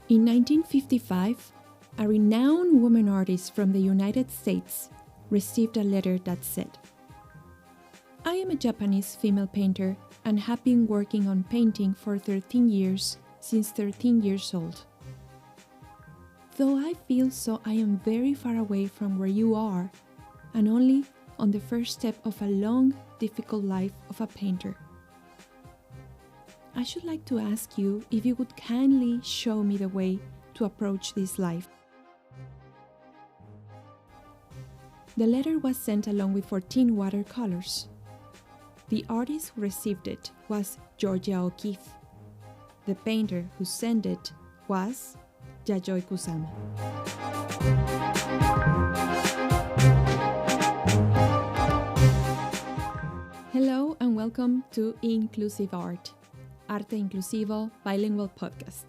In 1955, a renowned woman artist from the United States received a letter that said, "I am a Japanese female painter and have been working on painting for 13 years since 13 years old. Though I feel so I am very far away from where you are and only on the first step of a long, difficult life of a painter. I should like to ask you if you would kindly show me the way to approach this life." The letter was sent along with 14 watercolors. The artist who received it was Georgia O'Keeffe. The painter who sent it was Yayoi Kusama. Hello and welcome to Inclusive Art, Arteinclusivo Bilingual Podcast.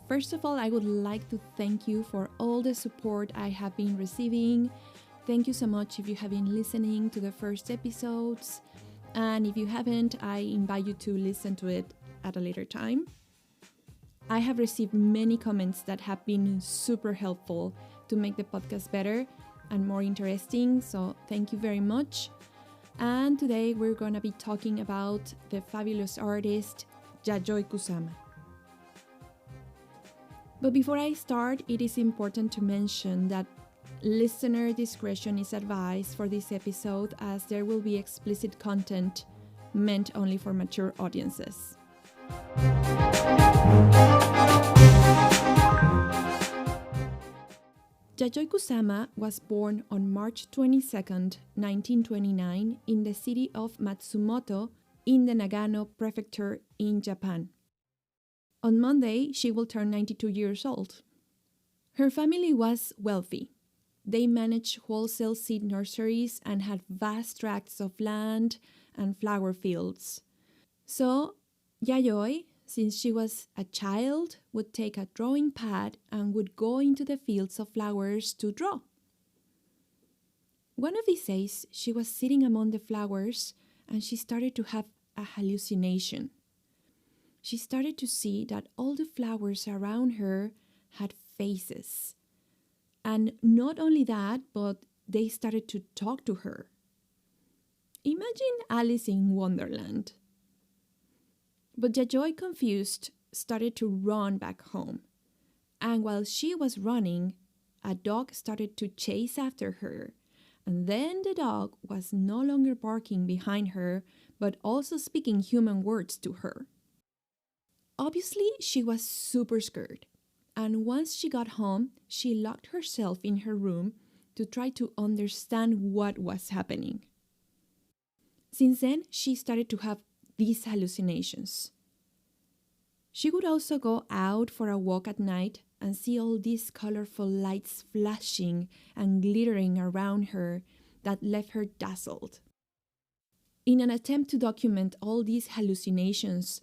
First of all, I would like to thank you for all the support I have been receiving. Thank you so much if you have been listening to the first episodes. And if you haven't, I invite you to listen to it at a later time. I have received many comments that have been super helpful to make the podcast better and more interesting, so thank you very much. And today we're going to be talking about the fabulous artist Yayoi Kusama. But before I start, it is important to mention that listener discretion is advised for this episode, as there will be explicit content meant only for mature audiences. Yayoi Kusama was born on March 22nd, 1929 in the city of Matsumoto in the Nagano prefecture in Japan. On Monday, she will turn 92 years old. Her family was wealthy. They managed wholesale seed nurseries and had vast tracts of land and flower fields. So, Yayoi, since she was a child, would take a drawing pad and would go into the fields of flowers to draw. One of these days, she was sitting among the flowers and she started to have a hallucination. She started to see that all the flowers around her had faces. And not only that, but they started to talk to her. Imagine Alice in Wonderland. But Yayoi, confused, started to run back home. And while she was running, a dog started to chase after her. And then the dog was no longer barking behind her, but also speaking human words to her. Obviously, she was super scared. And once she got home, she locked herself in her room to try to understand what was happening. Since then, she started to have these hallucinations. She would also go out for a walk at night and see all these colorful lights flashing and glittering around her that left her dazzled. In an attempt to document all these hallucinations,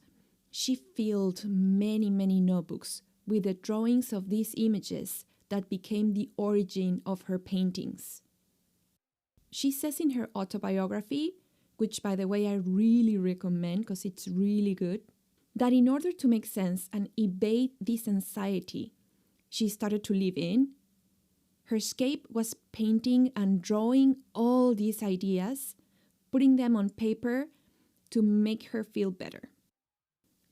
she filled many notebooks with the drawings of these images that became the origin of her paintings. She says in her autobiography, which by the way I really recommend because it's really good, that in order to make sense and evade this anxiety she started to live in, her escape was painting and drawing all these ideas, putting them on paper to make her feel better.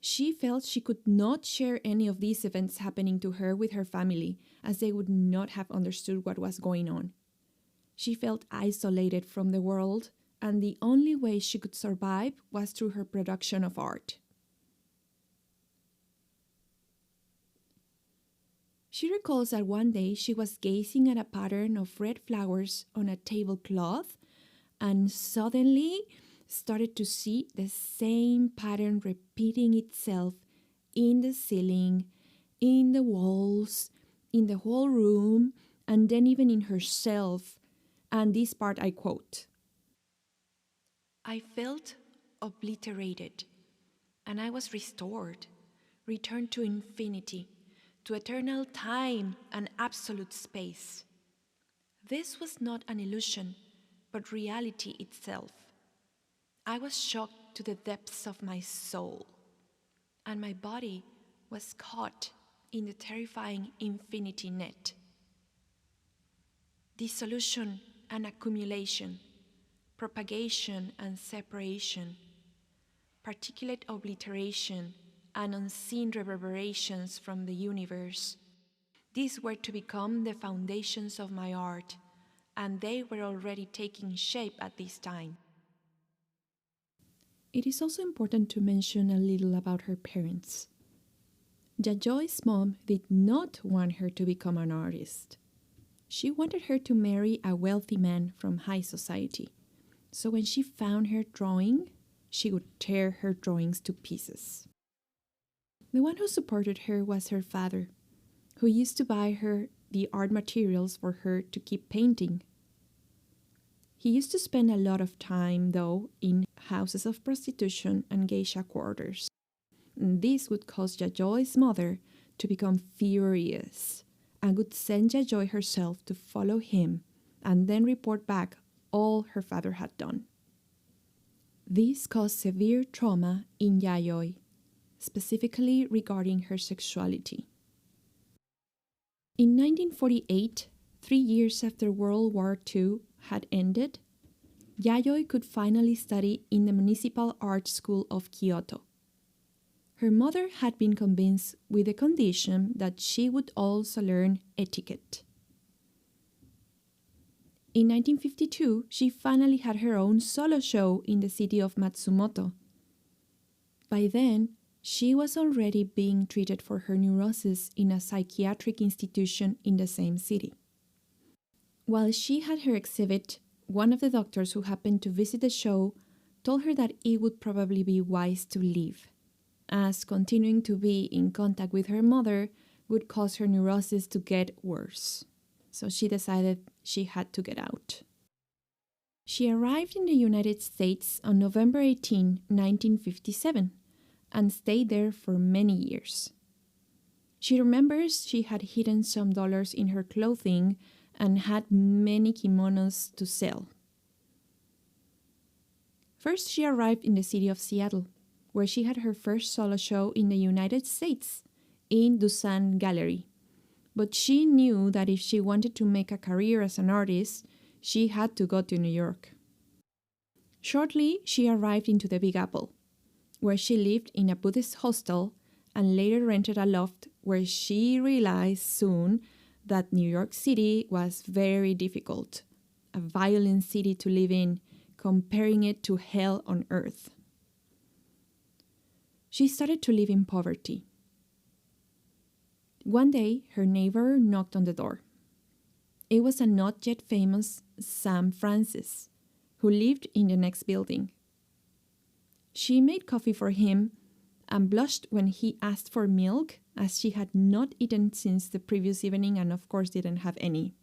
She felt she could not share any of these events happening to her with her family, as they would not have understood what was going on. She felt isolated from the world, and the only way she could survive was through her production of art. She recalls that one day she was gazing at a pattern of red flowers on a tablecloth and suddenly started to see the same pattern repeating itself in the ceiling, in the walls, in the whole room, and then even in herself. And this part I quote, "I felt obliterated, and I was restored, returned to infinity, to eternal time and absolute space. This was not an illusion, but reality itself. I was shocked to the depths of my soul, and my body was caught in the terrifying infinity net. Dissolution and accumulation, propagation and separation, particulate obliteration and unseen reverberations from the universe. These were to become the foundations of my art, and they were already taking shape at this time. It is also important to mention a little about her parents. Yayoi's mom did not want her to become an artist. She wanted her to marry a wealthy man from high society. So when she found her drawing, she would tear her drawings to pieces. The one who supported her was her father, who used to buy her the art materials for her to keep painting. He used to spend a lot of time, though, in houses of prostitution and geisha quarters. And this would cause Yayoi's mother to become furious and would send Yayoi herself to follow him and then report back all her father had done. This caused severe trauma in Yayoi, specifically regarding her sexuality. In 1948, 3 years after World War II had ended, Yayoi could finally study in the Municipal Art School of Kyoto. Her mother had been convinced with the condition that she would also learn etiquette. In 1952, she finally had her own solo show in the city of Matsumoto. By then, she was already being treated for her neurosis in a psychiatric institution in the same city. While she had her exhibit, one of the doctors who happened to visit the show told her that it would probably be wise to leave, as continuing to be in contact with her mother would cause her neurosis to get worse. So she decided she had to get out. She arrived in the United States on November 18, 1957, and stayed there for many years. She remembers she had hidden some dollars in her clothing and had many kimonos to sell. First, she arrived in the city of Seattle, where she had her first solo show in the United States, in Dusan Gallery. But she knew that if she wanted to make a career as an artist, she had to go to New York. Shortly, she arrived into the Big Apple, where she lived in a Buddhist hostel and later rented a loft where she realized soon that New York City was very difficult, a violent city to live in, comparing it to hell on earth. She started to live in poverty. One day, her neighbor knocked on the door. It was a not yet famous Sam Francis, who lived in the next building. She made coffee for him and blushed when he asked for milk, as she had not eaten since the previous evening and of course didn't have any.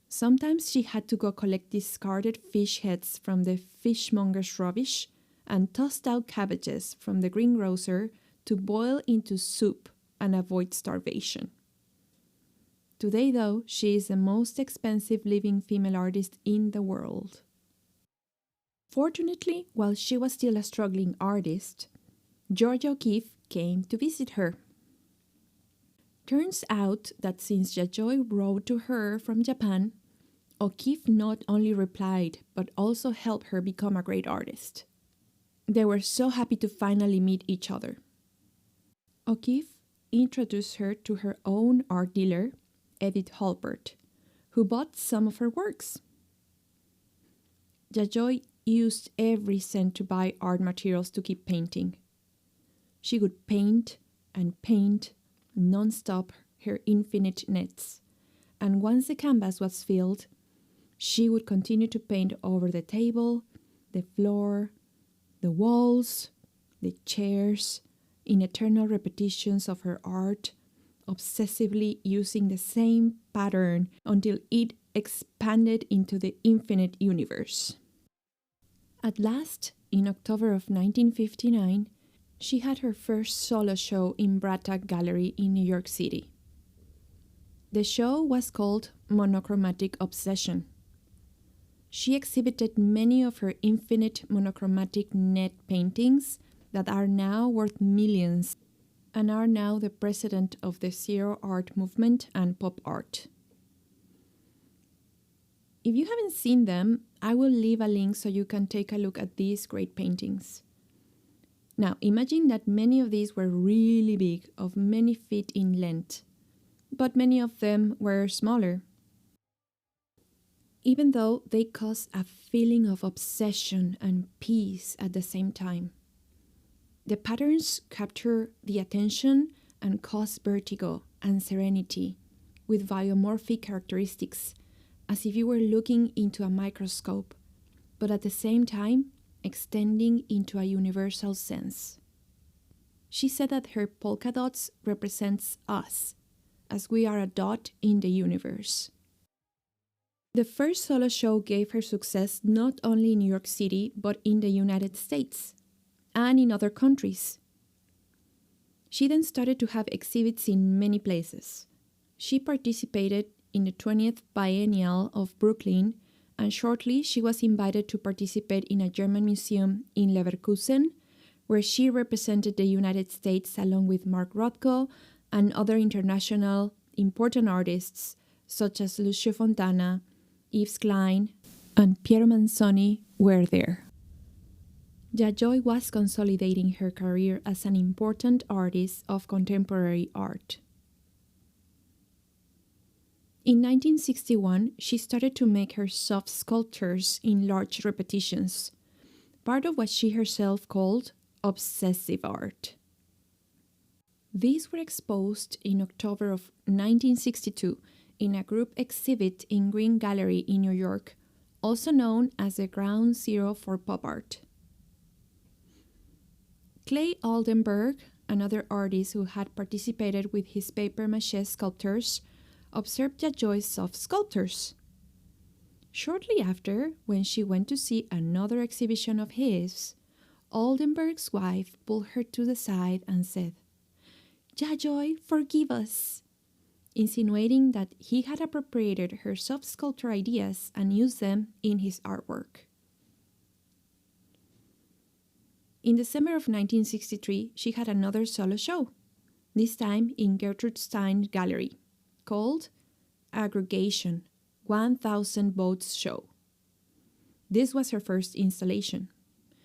Sometimes she had to go collect discarded fish heads from the fishmonger's rubbish and tossed out cabbages from the greengrocer to boil into soup and avoid starvation. Today, though, she is the most expensive living female artist in the world. Fortunately, while she was still a struggling artist, Georgia O'Keeffe came to visit her. Turns out that since Yayoi wrote to her from Japan, O'Keeffe not only replied, but also helped her become a great artist. They were so happy to finally meet each other. O'Keeffe introduced her to her own art dealer, Edith Halpert, who bought some of her works. Yayoi used every cent to buy art materials to keep painting. She would paint and paint non-stop her infinite nets, and once the canvas was filled, she would continue to paint over the table, the floor, the walls, the chairs, in eternal repetitions of her art, obsessively using the same pattern until it expanded into the infinite universe. At last, in October of 1959, she had her first solo show in Braddock Gallery in New York City. The show was called Monochromatic Obsession. She exhibited many of her infinite monochromatic net paintings that are now worth millions. and are now the president of the Zero Art movement and pop art. If you haven't seen them, I will leave a link so you can take a look at these great paintings. Now, imagine that many of these were really big, of many feet in length, but many of them were smaller. Even though they cause a feeling of obsession and peace at the same time. The patterns capture the attention and cause vertigo and serenity with biomorphic characteristics, as if you were looking into a microscope, but at the same time extending into a universal sense. She said that her polka dots represents us, as we are a dot in the universe. The first solo show gave her success not only in New York City, but in the United States and in other countries. She then started to have exhibits in many places. She participated in the 20th Biennial of Brooklyn, and shortly she was invited to participate in a German museum in Leverkusen, where she represented the United States along with Mark Rothko and other international important artists such as Lucio Fontana, Yves Klein, and Piero Manzoni were there. Yayoi was consolidating her career as an important artist of contemporary art. In 1961, she started to make her soft sculptures in large repetitions, part of what she herself called obsessive art. These were exposed in October of 1962 in a group exhibit in Green Gallery in New York, also known as the Ground Zero for Pop Art. Clay Oldenburg, another artist who had participated with his papier-mâché sculptures, observed Yayoi's soft sculptures. Shortly after, when she went to see another exhibition of his, Oldenburg's wife pulled her to the side and said, "Yayoi, forgive us," insinuating that he had appropriated her soft sculpture ideas and used them in his artwork. In December of 1963, she had another solo show, this time in Gertrude Stein Gallery, called Aggregation, 1000 Votes Show. This was her first installation.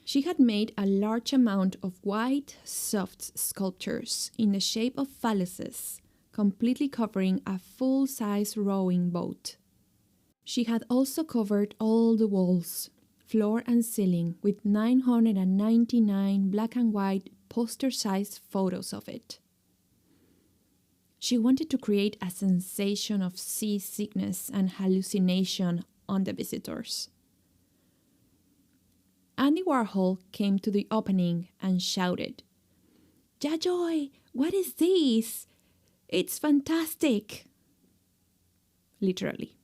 She had made a large amount of white, soft sculptures in the shape of phalluses, completely covering a full-size rowing boat. She had also covered all the walls, floor and ceiling with 999 black and white poster-sized photos of it. She wanted to create a sensation of seasickness and hallucination on the visitors. Andy Warhol came to the opening and shouted, "Yayoi, what is this? It's fantastic!" Literally.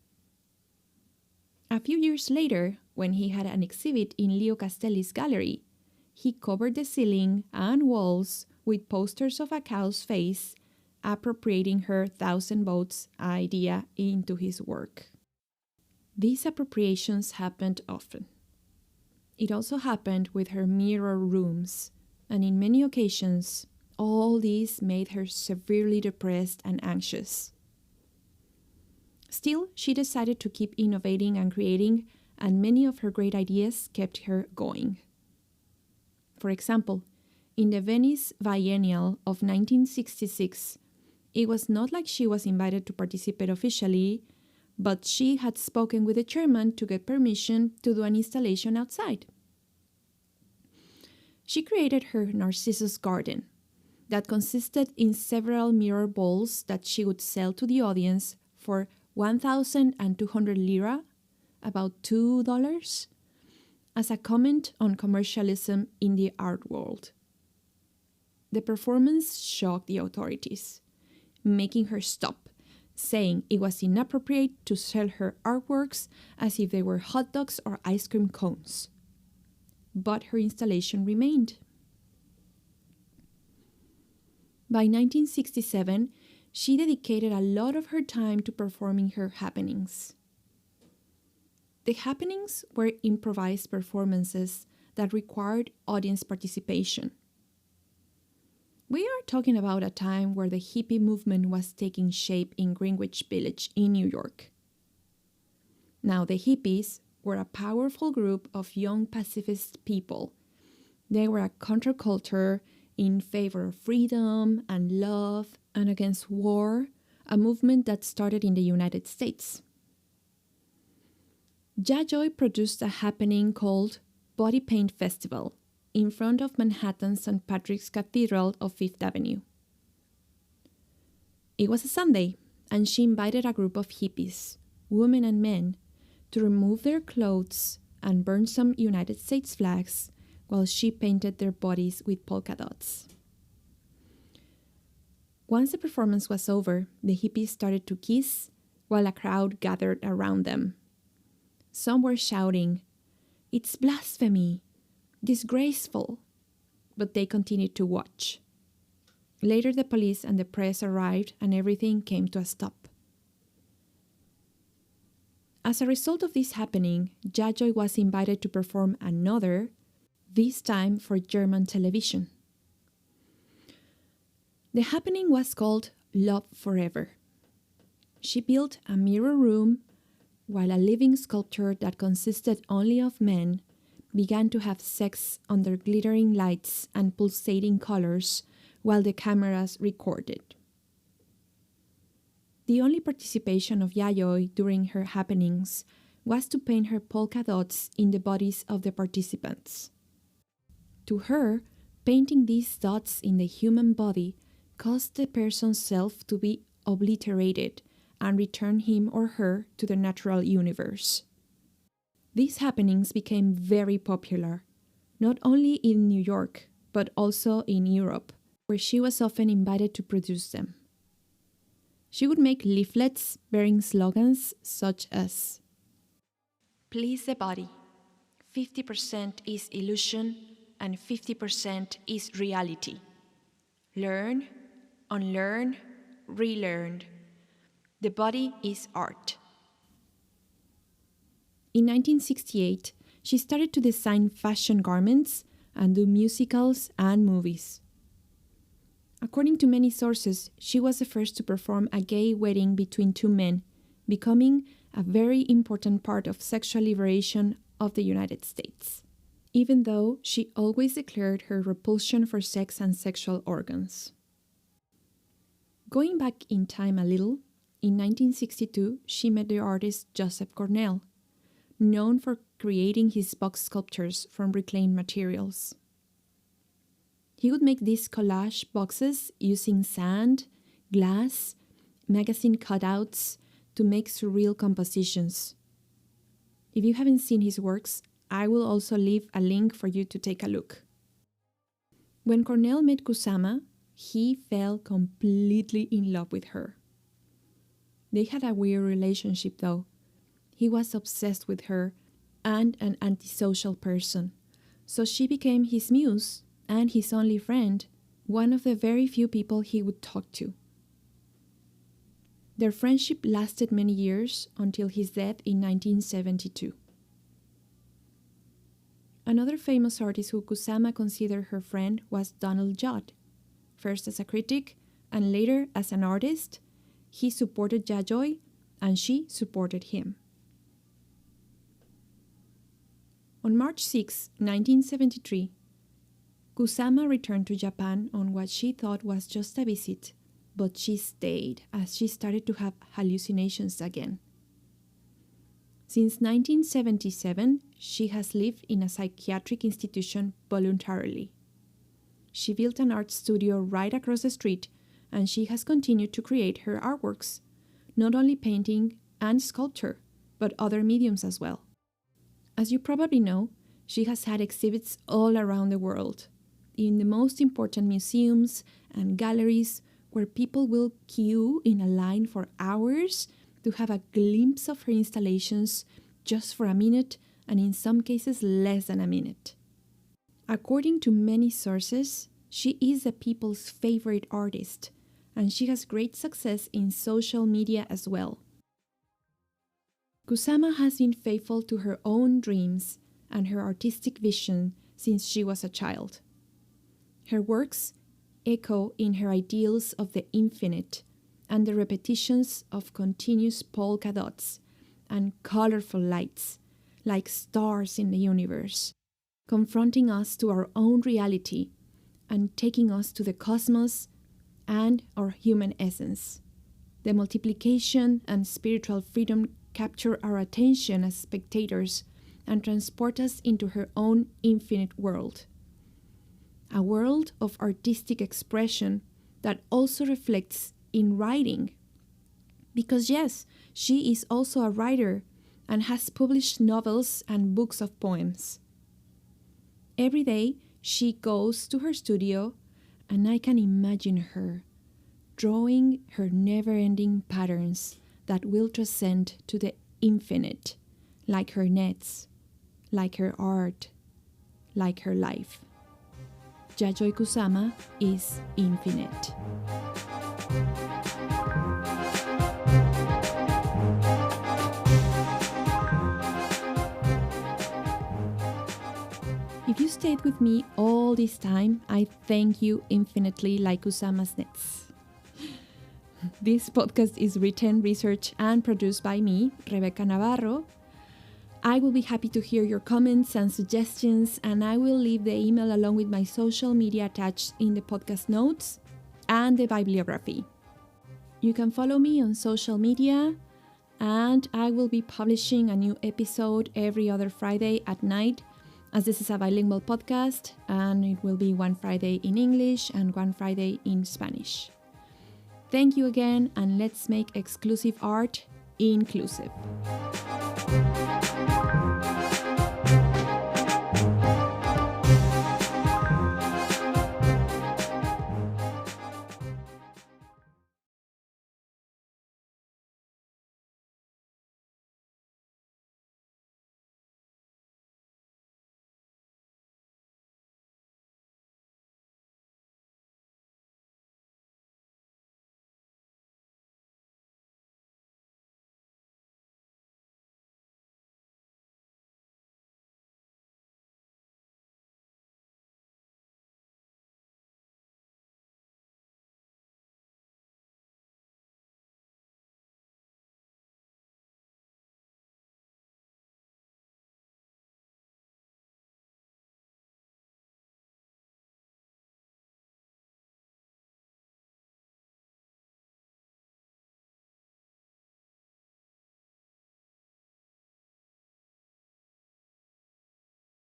A few years later, when he had an exhibit in Leo Castelli's gallery, he covered the ceiling and walls with posters of a cow's face, appropriating her 1000 votes idea into his work. These appropriations happened often. It also happened with her mirror rooms, and in many occasions, all these made her severely depressed and anxious. Still, she decided to keep innovating and creating, and many of her great ideas kept her going. For example, in the Venice Biennial of 1966, it was not like she was invited to participate officially, but she had spoken with the chairman to get permission to do an installation outside. She created her Narcissus garden that consisted in several mirror balls that she would sell to the audience for 1,200 lira, about $2, as a comment on commercialism in the art world. The performance shocked the authorities, making her stop, saying it was inappropriate to sell her artworks as if they were hot dogs or ice cream cones. But her installation remained. By 1967, she dedicated a lot of her time to performing her happenings. The happenings were improvised performances that required audience participation. We are talking about a time where the hippie movement was taking shape in Greenwich Village in New York. Now, the hippies were a powerful group of young pacifist people. They were a counterculture in favor of freedom and love and against war, a movement that started in the United States. Yayoi produced a happening called Body Paint Festival in front of Manhattan's St. Patrick's Cathedral of Fifth Avenue. It was a Sunday, and she invited a group of hippies, women and men, to remove their clothes and burn some United States flags while she painted their bodies with polka dots. Once the performance was over, the hippies started to kiss while a crowd gathered around them. Some were shouting, "It's blasphemy! Disgraceful!" But they continued to watch. Later, the police and the press arrived and everything came to a stop. As a result of this happening, Yayoi was invited to perform another, this time for German television. The happening was called Love Forever. She built a mirror room while a living sculpture that consisted only of men began to have sex under glittering lights and pulsating colors while the cameras recorded. The only participation of Yayoi during her happenings was to paint her polka dots in the bodies of the participants. To her, painting these dots in the human body caused the person's self to be obliterated and return him or her to the natural universe. These happenings became very popular, not only in New York, but also in Europe, where she was often invited to produce them. She would make leaflets bearing slogans such as, "Please the body, 50% is illusion and 50% is reality. Learn, unlearn, relearn. The body is art." In 1968, she started to design fashion garments and do musicals and movies. According to many sources, she was the first to perform a gay wedding between two men, becoming a very important part of sexual liberation of the United States, even though she always declared her repulsion for sex and sexual organs. Going back in time a little, in 1962, she met the artist Joseph Cornell, known for creating his box sculptures from reclaimed materials. He would make these collage boxes using sand, glass, magazine cutouts to make surreal compositions. If you haven't seen his works, I will also leave a link for you to take a look. When Cornell met Kusama, he fell completely in love with her. They had a weird relationship though. He was obsessed with her and an antisocial person, so she became his muse and his only friend, one of the very few people he would talk to. Their friendship lasted many years until his death in 1972. Another famous artist who Kusama considered her friend was Donald Judd. First as a critic and later as an artist, he supported Yayoi and she supported him. On March 6, 1973, Kusama returned to Japan on what she thought was just a visit, but she stayed as she started to have hallucinations again. Since 1977, she has lived in a psychiatric institution voluntarily. She built an art studio right across the street, and she has continued to create her artworks, not only painting and sculpture, but other mediums as well. As you probably know, she has had exhibits all around the world, in the most important museums and galleries where people will queue in a line for hours to have a glimpse of her installations just for a minute, and in some cases less than a minute. According to many sources, she is the people's favorite artist, and she has great success in social media as well. Kusama has been faithful to her own dreams and her artistic vision since she was a child. Her works, echo in her ideals of the infinite and the repetitions of continuous polka dots and colorful lights, like stars in the universe, confronting us to our own reality and taking us to the cosmos and our human essence. The multiplication and spiritual freedom capture our attention as spectators and transport us into her own infinite world. A world of artistic expression that also reflects in writing. Because yes, she is also a writer and has published novels and books of poems. Every day, she goes to her studio, and I can imagine her drawing her never-ending patterns that will transcend to the infinite, like her nets, like her art, like her life. Yayoi Kusama is infinite. If you stayed with me all this time, I thank you infinitely, like Kusama's nets. This podcast is written, researched, and produced by me, Rebecca Navarro. I will be happy to hear your comments and suggestions, and I will leave the email along with my social media attached in the podcast notes and the bibliography. You can follow me on social media, and I will be publishing a new episode every other Friday at night, as this is a bilingual podcast, and it will be one Friday in English and one Friday in Spanish. Thank you again, and let's make exclusive art inclusive.